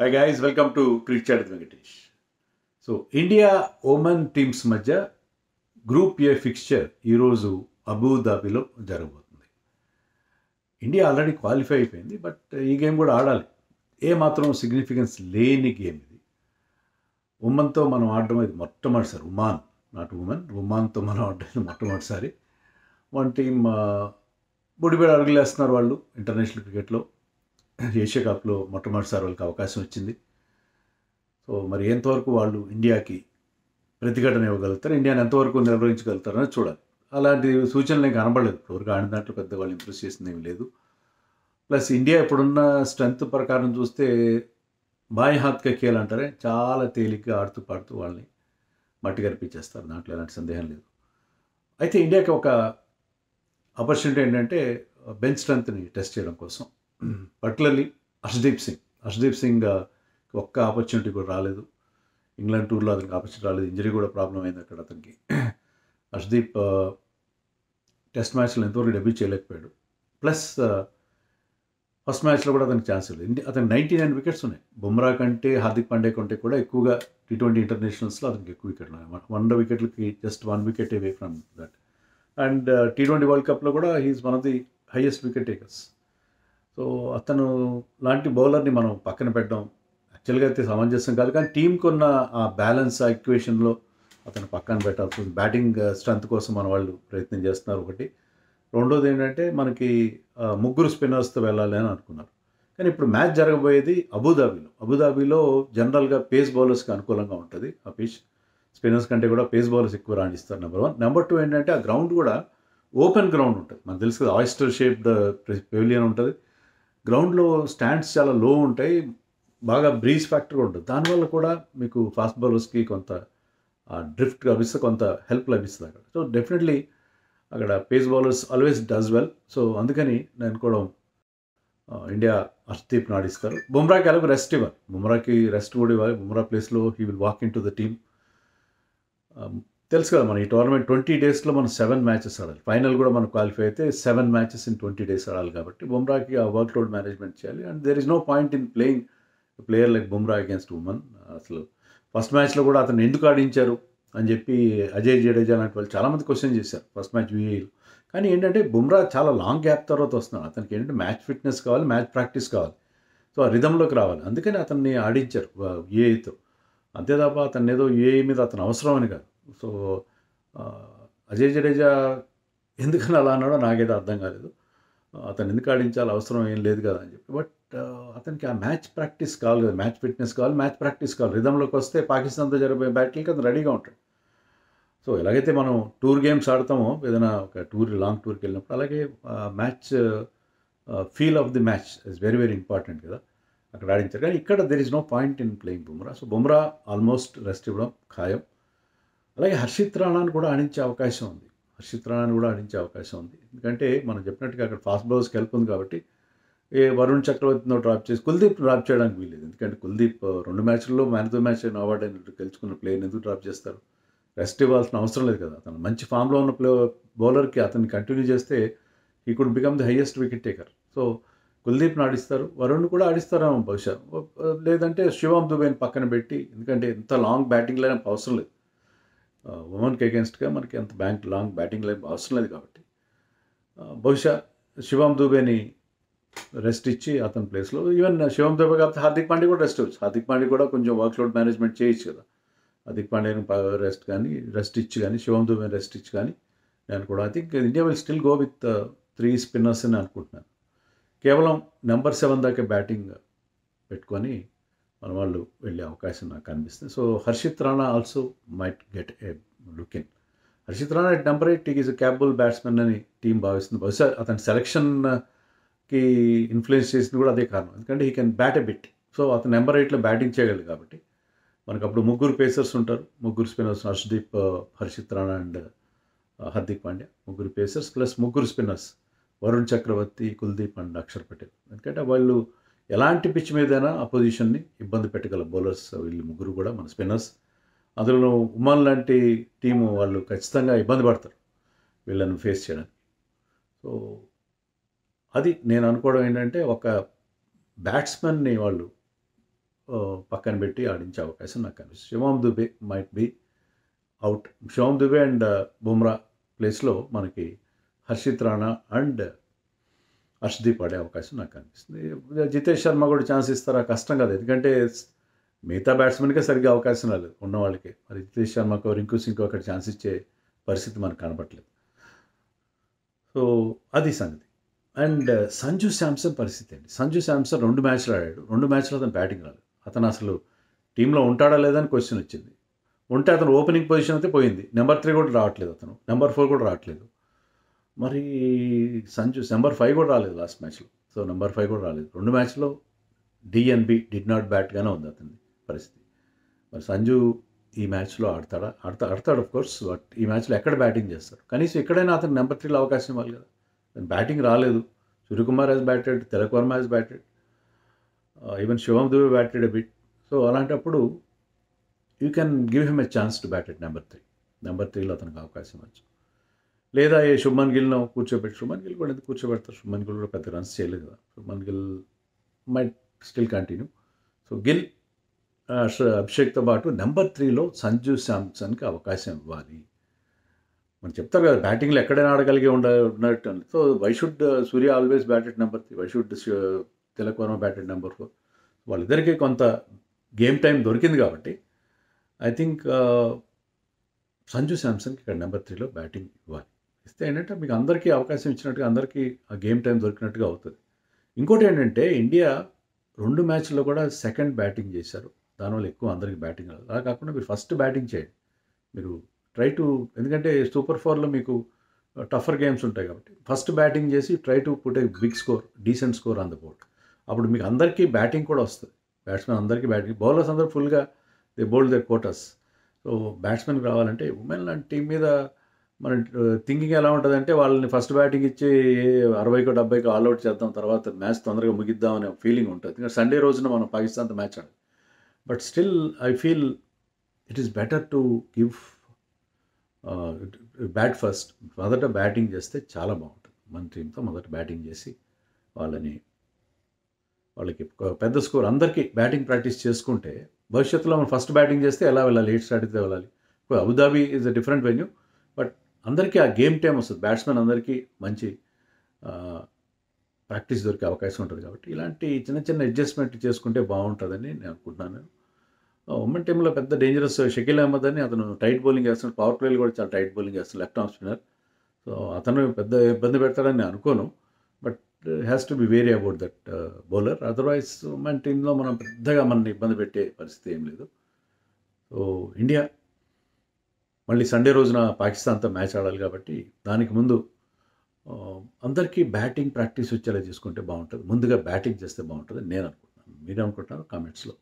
Hi guys, welcome to Cricket Chat with Venkatesh. So India Oman teams మధ్య group A fixture ఈరోజు అబుదాబిలో జరగబోతుంది. India already qualify అయిపోయింది, but ఈ game కూడా ఆడాలి. ఏ మాత్రం సిగ్నిఫికెన్స్ లేని గేమ్ ఇది. ఉమన్తో మనం ఆడడం ఇది మొట్టమొదటిసారి. ఉమాన్, నాట్ ఉమన్, ఉమాన్తో మనం ఆడడం మొట్టమొదటిసారి. వన్ టీమ్ బుడిబడి అడుగులేస్తున్నారు వాళ్ళు ఇంటర్నేషనల్ క్రికెట్లో. ఏషియా కప్లో మొట్టమొదటిసారి వాళ్ళకి అవకాశం వచ్చింది. సో మరి ఎంతవరకు వాళ్ళు ఇండియాకి ప్రతిఘటన ఇవ్వగలుగుతారు, ఇండియాని ఎంతవరకు నిర్వహించగలుగుతారని చూడాలి. అలాంటి సూచనలు నేను కనబడలేదు. ఎవరికి ఆడిన దాంట్లో పెద్ద వాళ్ళు ఇంప్రెస్ చేసింది ఏమి లేదు. ప్లస్ ఇండియా ఇప్పుడున్న స్ట్రెంత్ ప్రకారం చూస్తే బాయ్ హాత్ కా ఖేల్ అంటారే, చాలా తేలిగ్గా ఆడుతూ పాడుతూ వాళ్ళని మట్టి కనిపించేస్తారు. దాంట్లో ఎలాంటి సందేహం లేదు. అయితే ఇండియాకి ఒక ఆపర్చునిటీ ఏంటంటే బెంచ్ స్ట్రెంత్ని టెస్ట్ చేయడం కోసం. పర్టికులర్లీ హర్షదీప్ సింగ్ ఒక్క ఆపర్చునిటీ కూడా రాలేదు. ఇంగ్లాండ్ టూర్లో అతనికి ఆపర్చునిటీ రాలేదు. ఇంజరీ కూడా ప్రాబ్లం అయింది అక్కడ అతనికి. హర్షదీప్ టెస్ట్ మ్యాచ్లో ఎంతవరకు డెబ్యూ చేయలేకపోయాడు. ప్లస్ ఫస్ట్ మ్యాచ్లో కూడా అతనికి ఛాన్స్ లేదు. అతనికి 99 వికెట్స్ ఉన్నాయి. బుమ్రా కంటే హార్దిక్ పాండే కంటే కూడా ఎక్కువగా T20 ఇంటర్నేషనల్స్లో అతనికి ఎక్కువ వికెట్లు ఉన్నాయి. 100 వికెట్లకి just 1 wicket away from that. And T20 world కప్లో కూడా he is one of the highest wicket takers. So అతను లాంటి బౌలర్ని మనం పక్కన పెట్టడం యాక్చువల్గా అయితే సమంజసం కాదు. కానీ టీంకి ఉన్న ఆ బ్యాలెన్స్, ఆ ఈక్వేషన్లో అతను పక్కన పెట్టాల్సి ఉంది. బ్యాటింగ్ స్ట్రెంత్ కోసం మన వాళ్ళు ప్రయత్నం చేస్తున్నారు ఒకటి. రెండోది ఏంటంటే మనకి ముగ్గురు స్పిన్నర్స్తో వెళ్ళాలి అని అనుకున్నారు. కానీ ఇప్పుడు మ్యాచ్ జరగబోయేది అబుదాబిలో జనరల్గా పేస్ బౌలర్స్కి అనుకూలంగా ఉంటుంది ఆ పిచ్. స్పిన్నర్స్ కంటే కూడా పేస్ బౌలర్స్ ఎక్కువ రాణిస్తారు. నెంబర్ 1. నెంబర్ 2 ఏంటంటే ఆ గ్రౌండ్ కూడా ఓపెన్ గ్రౌండ్ ఉంటుంది. మనకు తెలుసు కదా, ఆయిస్టర్ షేప్డ్ పెవిలియన్ ఉంటుంది. గ్రౌండ్లో స్టాండ్స్ చాలా లో ఉంటాయి. బాగా బ్రీజ్ ఫ్యాక్టర్ ఉంటుంది. దానివల్ల కూడా మీకు ఫాస్ట్ బౌలర్స్కి కొంత డ్రిఫ్ట్ లభిస్తే, కొంత హెల్ప్ లభిస్తుంది అక్కడ. సో డెఫినెట్లీ అక్కడ face bowlers always does well. So అందుకని నేను అనుకోవడం ఇండియా హర్షదీప్ని ఆడిస్తారు. బుమ్రాకి అలాగే రెస్ట్ ఇవ్వాలి. బుమ్రాకి రెస్ట్ కూడా ఇవ్వాలి. బుమ్రా ప్లేస్లో he will walk in to the team. తెలుసు కదా, మన ఈ టోర్నమెంట్ 20 డేస్లో మనం 7 మ్యాచెస్ ఆడాలి. ఫైనల్ కూడా మనం క్వాలిఫై అయితే 7 మ్యాచెస్ ఇన్ 20 డేస్ ఆడాలి. కాబట్టి బుమ్రాకి ఆ వర్క్ లోడ్ మేనేజ్మెంట్ చేయాలి. And there is no point in playing player like Bumrah against Oman. అసలు ఫస్ట్ మ్యాచ్లో కూడా అతను ఎందుకు ఆడించారు అని చెప్పి అజయ్ జడేజా లాంటి వాళ్ళు చాలామంది క్వశ్చన్ చేశారు ఫస్ట్ మ్యాచ్ యూఏఈలో. కానీ ఏంటంటే బుమ్రా చాలా లాంగ్ గ్యాప్ తర్వాత వస్తున్నాడు. అతనికి ఏంటంటే మ్యాచ్ ఫిట్నెస్ కావాలి, మ్యాచ్ ప్రాక్టీస్ కావాలి. సో ఆ రిధంలోకి రావాలి. అందుకని అతన్ని ఆడించారు యూఏఈతో. అంతే తప్ప అతను ఏదో యూఏఈ మీద అతను అవసరం అని కాదు. సో అజయ్ జడేజా ఎందుకని అలా అన్నాడో నాకైతే అర్థం కాలేదు. అతను ఎందుకు ఆడించాలి, అవసరం ఏం లేదు కదా అని చెప్పి. బట్ అతనికి ఆ మ్యాచ్ ప్రాక్టీస్ కావాలి కదా, మ్యాచ్ ఫిట్నెస్ కావాలి, మ్యాచ్ ప్రాక్టీస్ కావాలి. రిధంలోకి వస్తే పాకిస్తాన్తో జరగబోయే బ్యాటిల్కి అతను రెడీగా ఉంటాడు. సో ఎలాగైతే మనం టూర్ గేమ్స్ ఆడతామో, ఏదైనా ఒక లాంగ్ టూర్కి వెళ్ళినప్పుడు, అలాగే match feel of the match is very very important కదా, అక్కడ ఆడించారు. కానీ ఇక్కడ there is no point in playing Bumrah. So Bumrah almost rest ఇవ్వడం ఖాయం. అలాగే హర్షిత్ రాణాను కూడా ఆడించే అవకాశం ఉంది. ఎందుకంటే మనం చెప్పినట్టుగా అక్కడ ఫాస్ట్ బౌలర్స్కి హెల్ప్ ఉంది కాబట్టి వరుణ్ చక్రవర్తితో డ్రాప్ చేసి కుల్దీప్ డ్రాప్ చేయడానికి వీలేదు. ఎందుకంటే కుల్దీప్ 2 మ్యాచ్ల్లో man of the match award అయినట్టు గెలుచుకున్న ప్లేయర్ని ఎందుకు డ్రాప్ చేస్తారు? రెస్ట్ ఇవ్వాల్సిన అవసరం లేదు కదా. అతను మంచి ఫామ్లో ఉన్న బౌలర్కి అతన్ని కంటిన్యూ చేస్తే he could become the highest wicket taker. So కుల్దీప్ని ఆడిస్తారు, వరుణ్ కూడా ఆడిస్తారేమో బహుశా. లేదంటే శివం దుబేని పక్కన పెట్టి, ఎందుకంటే ఎంత లాంగ్ బ్యాటింగ్ లైన్ అవసరం లేదు. ఉమెన్కి అగేన్స్ట్గా మనకి ఎంత లాంగ్ బ్యాటింగ్ లైన్ అవసరం లేదు కాబట్టి బహుశా శివం దుబేని రెస్ట్ ఇచ్చి అతని ప్లేస్లో, ఈవెన్ శివం దుబే కాకపోతే హార్దిక్ పాండే కూడా రెస్ట్ ఇవ్వచ్చు. హార్దిక్ పాండే కూడా కొంచెం వర్క్లోడ్ మేనేజ్మెంట్ చేయొచ్చు కదా. హార్దిక్ పాండేని రెస్ట్ ఇచ్చి కానీ, శివం దుబేని రెస్ట్ ఇచ్చి కానీ నేను కూడా I think India will still go with 3 spinners అని అనుకుంటున్నాను. కేవలం నెంబర్ 7 దాకా బ్యాటింగ్ పెట్టుకొని మన వాళ్ళు వెళ్ళే అవకాశం నాకు కనిపిస్తుంది. So Harshit Rana also might get a look in. Harshit Rana at number 8 is capable batsmen అని టీం భావిస్తుంది. బహుశా అతని సెలక్షన్కి ఇన్ఫ్లుయెన్స్ చేసింది కూడా అదే కారణం. ఎందుకంటే he can bat a bit. So అతను నెంబర్ 8లో బ్యాటింగ్ చేయగలదు కాబట్టి మనకు అప్పుడు ముగ్గురు పేసర్స్ ఉంటారు, ముగ్గురు స్పిన్నర్స్, హర్షదీప్, హర్షిత్ రాణా అండ్ హార్దిక్ పాండ్యా, ముగ్గురు పేసర్స్ ప్లస్ ముగ్గురు స్పిన్నర్స్, వరుణ్ చక్రవర్తి, కుల్దీప్ అండ్ అక్షర్ పటేల్. ఎందుకంటే వాళ్ళు ఎలాంటి పిచ్ మీదైనా ఆ పొజిషన్ని ఇబ్బంది పెట్టగల బౌలర్స్ వీళ్ళు ముగ్గురు కూడా మన స్పిన్నర్స్. అందులో ఉమాన్ లాంటి టీము వాళ్ళు ఖచ్చితంగా ఇబ్బంది పడతారు వీళ్ళని ఫేస్ చేయడానికి. సో అది నేను అనుకోవడం ఏంటంటే, ఒక బ్యాట్స్మెన్ని వాళ్ళు పక్కన పెట్టి ఆడించే అవకాశం నాకు కనిపిస్తుంది. Shivam Dube might be out. Shivam Dube and Bumrah ప్లేస్లో మనకి హర్షిత్ రాణా అండ్ హర్షదీప్ ఆడే అవకాశం నాకు కనిపిస్తుంది. జితేష్ శర్మ కూడా ఛాన్స్ ఇస్తారా? కష్టం కదా, ఎందుకంటే మిగతా బ్యాట్స్మెన్కే సరిగ్గా అవకాశం రాలేదు ఉన్న వాళ్ళకి. మరి జితేష్ శర్మకు రింకు సింగ్కు అక్కడ ఛాన్స్ ఇచ్చే పరిస్థితి మనకు కనపట్లేదు. సో అది సంగతి. అండ్ సంజు శాంసన్ పరిస్థితి అండి. సంజు శాంసన్ 2 మ్యాచ్లు ఆడాడు. 2 మ్యాచ్లో అతను బ్యాటింగ్ రాలేదు. అతను అసలు టీంలో ఉంటాడా లేదని క్వశ్చన్ వచ్చింది. ఉంటే అతను ఓపెనింగ్ పొజిషన్ అయితే పోయింది. నెంబర్ 3 కూడా రావట్లేదు, అతను నెంబర్ 4 కూడా రావట్లేదు. మరి సంజు నెంబర్ 5 కూడా రాలేదు లాస్ట్ మ్యాచ్లో. సో నెంబర్ 5 కూడా రాలేదు. 2 మ్యాచ్లో డిఎన్బి డిడ్ నాట్ బ్యాట్గానే ఉంది అతని పరిస్థితి. మరి సంజు ఈ మ్యాచ్లో ఆడతాడు ఆఫ్ కోర్స్. బట్ ఈ మ్యాచ్లో ఎక్కడ బ్యాటింగ్ చేస్తారు? కనీసం ఎక్కడైనా అతను నెంబర్ 3లో అవకాశం ఇవ్వాలి కదా. బ్యాటింగ్ రాలేదు. Suryakumar has batted, Tilak Varma has batted, even Shivam Dube batted a bit. So అలాంటప్పుడు you can give him a chance to bat at number 3. Number 3లో అతనికి అవకాశం ఇవ్వచ్చు. లేదా ఏ శుభ్మన్ గిల్ను కూర్చోబెట్టి, శుభ్మన్ గిల్ కూడా ఎందుకు కూర్చోబెడతారు? శుభ్మన్ గిల్ కూడా పెద్ద రన్స్ చేయలేదు కదా. Shubman Gill might still continue. So Gill అభిషేక్తో పాటు నెంబర్ 3లో సంజు శాంసన్కి అవకాశం ఇవ్వాలి. మనం చెప్తారు కదా, బ్యాటింగ్లో ఎక్కడైనా ఆడగలిగే ఉన్నట్టు. So why should Surya always bat at number 3? Why should Tilak Varma bat at number 4? వాళ్ళిద్దరికీ కొంత గేమ్ టైం దొరికింది కాబట్టి ఐ థింక్ సంజు శాంసన్కి ఇక్కడ నెంబర్ 3లో బ్యాటింగ్ ఇవ్వాలి. ఇస్తే ఏంటంటే మీకు అందరికీ అవకాశం ఇచ్చినట్టుగా, అందరికీ ఆ గేమ్ టైం దొరికినట్టుగా అవుతుంది. ఇంకోటి ఏంటంటే ఇండియా 2 మ్యాచ్ల్లో కూడా సెకండ్ బ్యాటింగ్ చేశారు. దానివల్ల ఎక్కువ అందరికీ బ్యాటింగ్ రాదు. అలా కాకుండా మీరు ఫస్ట్ బ్యాటింగ్ చేయండి. మీరు ట్రై టు, ఎందుకంటే సూపర్ 4లో మీకు టఫర్ గేమ్స్ ఉంటాయి కాబట్టి ఫస్ట్ బ్యాటింగ్ చేసి try to put a big score, decent score on the board. అప్పుడు మీకు అందరికీ బ్యాటింగ్ కూడా వస్తుంది. బ్యాట్స్మెన్ అందరికీ బ్యాటింగ్, బౌలర్స్ అందరూ ఫుల్గా దే బౌల్డ్ దర్ కోటస్. సో బ్యాట్స్మెన్కి రావాలంటే ఉమెన్ లాంటి టీం మీద మన థింకింగ్ ఎలా ఉంటుందంటే వాళ్ళని ఫస్ట్ బ్యాటింగ్ ఇచ్చి 60కో 70కో ఆల్అౌట్ చేద్దాం, తర్వాత మ్యాచ్ తొందరగా ముగిద్దాం అనే ఫీలింగ్ ఉంటుంది. ఎందుకంటే సండే రోజున మనం పాకిస్తాన్తో మ్యాచ్ ఆడాలి. But still I feel it is better to give bat first. మొదట బ్యాటింగ్ చేస్తే చాలా బాగుంటుంది. మన టీంతో మొదట బ్యాటింగ్ చేసి వాళ్ళకి పెద్ద స్కోర్, అందరికీ బ్యాటింగ్ ప్రాక్టీస్ చేసుకుంటే భవిష్యత్తులో మనం ఫస్ట్ బ్యాటింగ్ చేస్తే ఎలా వెళ్ళాలి, ఏ స్ట్రాటజీతో వెళ్ళాలి. Abu Dhabi is a different venue, but అందరికీ ఆ గేమ్ టైం వస్తుంది. బ్యాట్స్మెన్ అందరికీ మంచి ప్రాక్టీస్ దొరికే అవకాశం ఉంటుంది. కాబట్టి ఇలాంటి చిన్న చిన్న అడ్జస్ట్మెంట్ చేసుకుంటే బాగుంటుందని నేను అనుకుంటున్నాను. ఉమెన్ టీంలో పెద్ద డేంజరస్ షకీల్ అహ్మద్ అని, అతను టైట్ బౌలింగ్ వేస్తున్నాడు. పవర్ ప్లేలు కూడా చాలా టైట్ బౌలింగ్ వేస్తున్నాడు, లెఫ్ట్ ఆర్మ్ స్పిన్నర్. సో అతను పెద్ద ఇబ్బంది పెడతాడని నేను అనుకోను. But has to be wary about that bowler. Otherwise Oman టీంలో మనం పెద్దగా మనని ఇబ్బంది పెట్టే పరిస్థితి ఏం లేదు. సో ఇండియా మళ్ళీ సండే రోజున పాకిస్తాన్తో మ్యాచ్ ఆడాలి కాబట్టి దానికి ముందు అందరికీ బ్యాటింగ్ ప్రాక్టీస్ వచ్చేలా చేసుకుంటే బాగుంటుంది. ముందుగా బ్యాటింగ్ చేస్తే బాగుంటుంది నేను అనుకుంటున్నాను. మీరు అనుకుంటున్నారు కామెంట్స్లో